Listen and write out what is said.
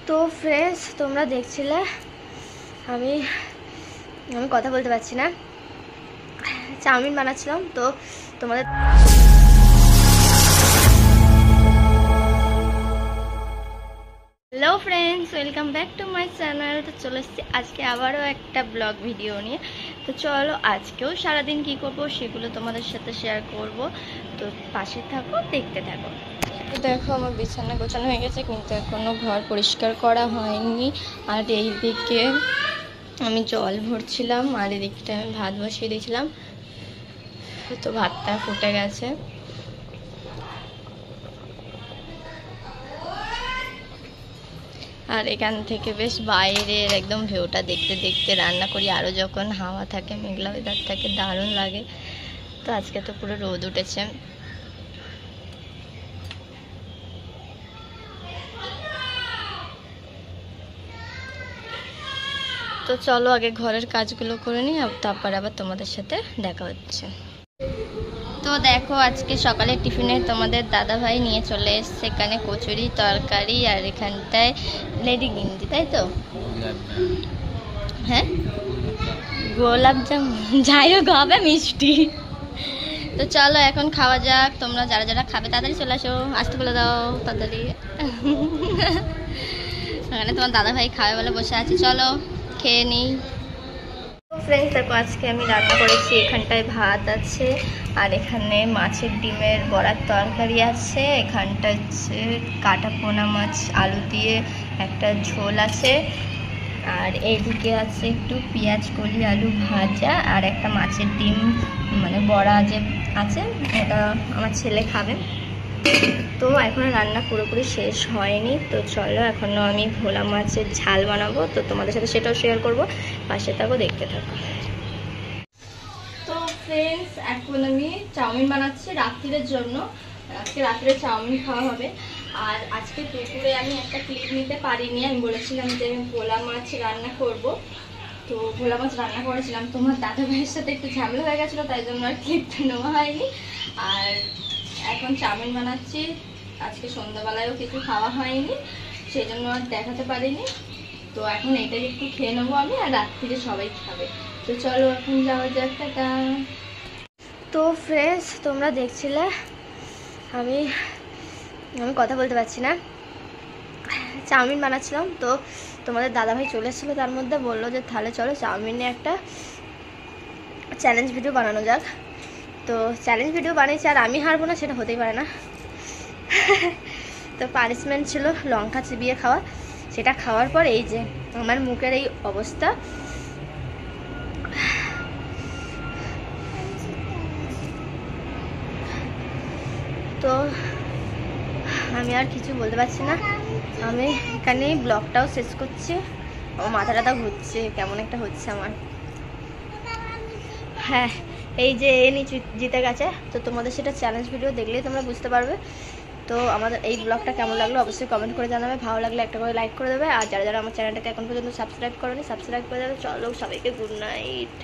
তো ফ্রেন্ডস, তোমরা দেখছিলে আমি আমি কথা বলতে পারছি না, চাউমিন বানাচ্ছিলাম। তো তোমাদের hello friends, welcome back to my channel. তো চলে এসেছি আজকে আবারও একটা ব্লগ ভিডিও নিয়ে। তো চলো আজকেও সারাদিন কি করব সেগুলো তোমাদের সাথে শেয়ার করব। তো পাশে থাকো, দেখতে থাকো। দেখো আমার বিছানা গোছানো হয়ে গেছে, কিন্তু এখনো ঘর পরিষ্কার করা হয়নি। আর এই দিকে আমি জল ভরছিলাম, আর এদিকটা আমি ভাত বসিয়ে দিয়েছিলাম। তো ভাতটা ফুটে গেছে। আর এখান থেকে বেশ বাইরের একদম ভিউটা দেখতে দেখতে রান্না করি। আরও যখন হাওয়া থাকে, মেঘলা ওয়েদার থাকে, দারুণ লাগে। তো আজকে তো পুরো রোদ উঠেছে। তো চলো আগে ঘরের কাজগুলো করে নিই, তারপর আবার তোমাদের সাথে দেখা হচ্ছে। তো দেখো আজকে সকালে টিফিনে তোমাদের দাদাভাই নিয়ে চলে এসছে এখানে কচুরি তরকারি, আর এখানটায় লেডি গিন্দি, তাই তো? হ্যাঁ, গোলাপ জামুন যাই হোক, হবে মিষ্টি। তো চলো এখন খাওয়া যাক। তোমরা যারা যারা খাবে তাড়াতাড়ি চলে আসো, আসতে বলে দাও তাড়াতাড়ি। এখানে তোমার দাদাভাই খাবে বলে বসে আছে, চলো খেয়ে নিই। ফ্রেন্ডস দেখো আজকে আমি রান্না করেছি, এখানটায় ভাত আছে, আর এখানে মাছের ডিমের বড়ার তরকারি আছে, এখানটা হচ্ছে কাটা পোনা মাছ আলু দিয়ে একটা ঝোল আছে, আর এইদিকে আছে একটু পেঁয়াজ কলি আলু ভাজা, আর একটা মাছের ডিম মানে বড়া যে আছে, এটা আমার ছেলে খাবে। তো এখনো রান্না পুরোপুরি শেষ হয়নি। তো চলো এখনো আমি ভোলা মাছের ঝাল বানাবো, তো তোমাদের সাথে সেটাও শেয়ার করব, পাশে থাকো, দেখতে থাকো। তো ফ্রেন্ডস এখন আমি চাউমিন বানাচ্ছি রাত্রির জন্য। আজকে রাত্রে চাউমিন খাওয়া হবে। আর আজকে দুপুরে আমি একটা ক্লিপ নিতে পারিনি, আমি বলেছিলাম যে আমি ভোলা মাছ রান্না করব। তো ভোলা মাছ রান্না করেছিলাম, তোমার দাদা ভাইয়ের সাথে একটু ঝামেলা হয়ে গেছিলো, তাই জন্য আর ক্লিপটা নেওয়া হয়নি। আর এখন চাউমিন বানাচ্ছি, আজকে সন্ধ্যাবেলায়ও কিছু খাওয়া হয়নি, সেই জন্য আর দেখাতে পারিনি। তো এখন এটাই একটু খেয়ে নেবো আমি, আর রাত্রিরে সবাই খাবে। তো চলো এখন যাওয়া যাক, টাটা। তো ফ্রেন্ডস, তোমরা দেখছিলে আমি কথা বলতে পারছি না, চাউমিন বানাচ্ছিলাম। তো তোমাদের দাদাভাই চলে এসেছিলো, তার মধ্যে বললো যে তাহলে চলো চাউমিনে একটা চ্যালেঞ্জ ভিডিও বানানো যাক। তো চ্যালেঞ্জ ভিডিও বানিয়েছি, আর আমি হারবো না সেটা হতেই পারে না। তো পানিশমেন্ট ছিল লঙ্কা চিবিয়ে খাওয়া। সেটা খাওয়ার পর এই যে আমার মুখের এই অবস্থা। তো আমি আর কিছু বলতে পারছি না, আমি এখানেই ব্লগটাও শেষ করছি। আমার মাথা টাথা ঘুরছে, কেমন একটা হচ্ছে আমার। হ্যাঁ, এই যে এ নিচে জিতে গেছে। তো তোমাদের সেটা চ্যালেঞ্জ ভিডিও দেখলেই তোমরা বুঝতে পারবে। তো আমাদের এই ব্লগটা কেমন লাগলো অবশ্যই কমেন্ট করে জানাবে, ভালো লাগলে একটা করে লাইক করে দেবে, আর যারা যারা আমার চ্যানেলটাকে এখন পর্যন্ত সাবস্ক্রাইব করোনি সাবস্ক্রাইব করে দেবে। চলো সবাইকে গুড নাইট।